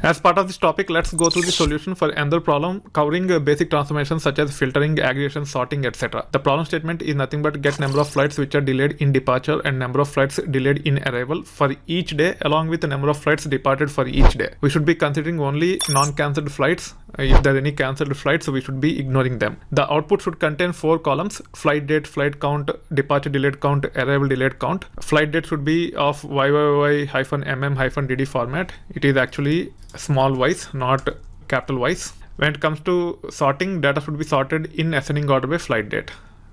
As part of this topic, let's go through the solution for another problem covering basic transformations such as filtering, aggregation, sorting, etc. The problem statement is nothing but get number of flights which are delayed in departure and number of flights delayed in arrival for each day along with the number of flights departed for each day. We should be considering only non-cancelled flights. If there are any cancelled flights, we should be ignoring them. The output should contain 4 columns: flight date, flight count, departure delayed count, arrival delayed count. Flight date should be of YYY-MM-DD format. It is actually small y's, not capital Y's. When it comes to sorting, data should be sorted in ascending order by flight date.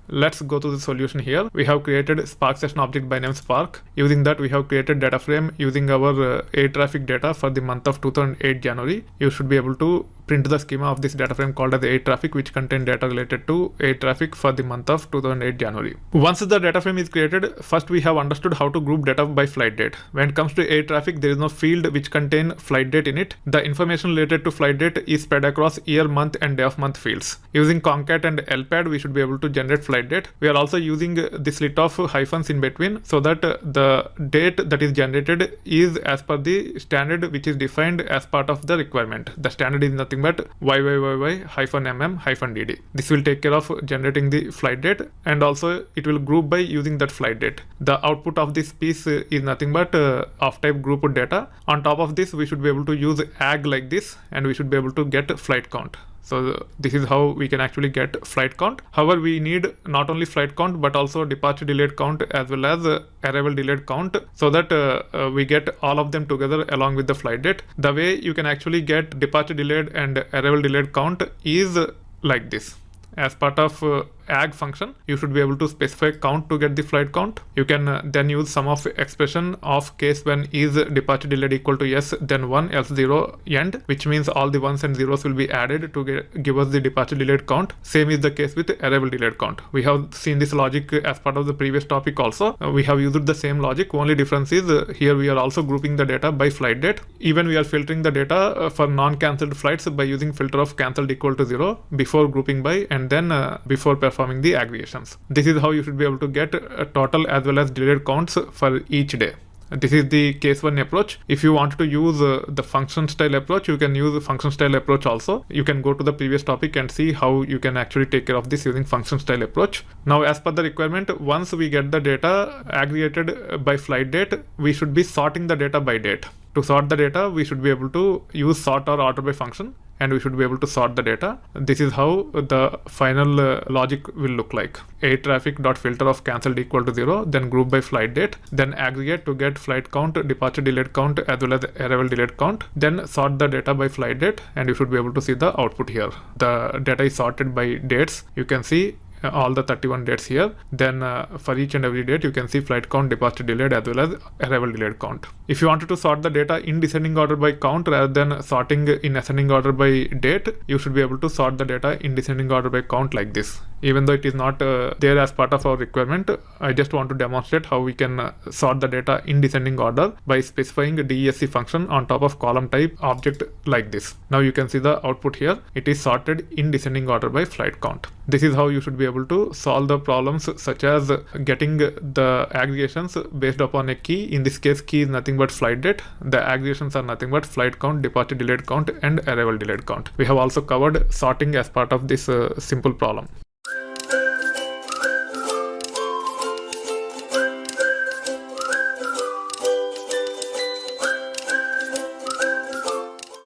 Let's go to the solution here. We have created Spark session object by name Spark. Using that, we have created data frame using our air traffic data for the month of 2008 January. You should be able to print the schema of this data frame called as air traffic, which contain data related to air traffic for the month of 2008 January. Once the data frame is created, first we have understood how to group data by flight date. When it comes to air traffic, there is no field which contain flight date in it. The information related to flight date is spread across year, month and day of month fields. Using concat and lpad, we should be able to generate flight date. We are also using this lit of hyphens in between so that the date that is generated is as per the standard which is defined as part of the requirement. The standard is nothing but YYYY-MM-DD. This will take care of generating the flight date, and also it will group by using that flight date. The output of this piece is nothing but of type group data. On top of this, we should be able to use ag like this, and we should be able to get flight count. So this is how we can actually get flight count. However, we need not only flight count but also departure delayed count as well as arrival delayed count, so that we get all of them together along with the flight date. The way you can actually get departure delayed and arrival delayed count is like this. As part of ag function, you should be able to specify count to get the flight count. You can then use sum of expression of case when is departure delayed equal to yes, then 1, else 0 end, which means all the ones and zeros will be added to give us the departure delayed count. Same is the case with arrival delayed count. We have seen this logic as part of the previous topic also. We have used the same logic. Only difference is here we are also grouping the data by flight date. Even we are filtering the data for non-cancelled flights by using filter of cancelled equal to 0 before grouping by, and then before performing the aggregations. This is how you should be able to get a total as well as delayed counts for each day. This is the case 1 approach. If you want to use the function style approach, you can use the function style approach also. You can go to the previous topic and see how you can actually take care of this using function style approach. Now, as per the requirement, once we get the data aggregated by flight date, we should be sorting the data by date. To sort the data, we should be able to use sort or order by function, and we should be able to sort the data. This is how the final logic will look like. Air traffic dot filter of cancelled equal to 0, then group by flight date, then aggregate to get flight count, departure delayed count as well as arrival delayed count, then sort the data by flight date, and you should be able to see the output here. The data is sorted by dates. You can see all the 31 dates here. Then for each and every date, you can see flight count, departure delayed as well as arrival delayed count. If you wanted to sort the data in descending order by count rather than sorting in ascending order by date, you should be able to sort the data in descending order by count like this. Even though it is not there as part of our requirement, I just want to demonstrate how we can sort the data in descending order by specifying a DESC function on top of column type object like this. Now you can see the output here. It is sorted in descending order by flight count. This is how you should be able to solve the problems such as getting the aggregations based upon a key. In this case, key is nothing but flight date. The aggregations are nothing but flight count, departure delayed count and arrival delayed count. We have also covered sorting as part of this simple problem.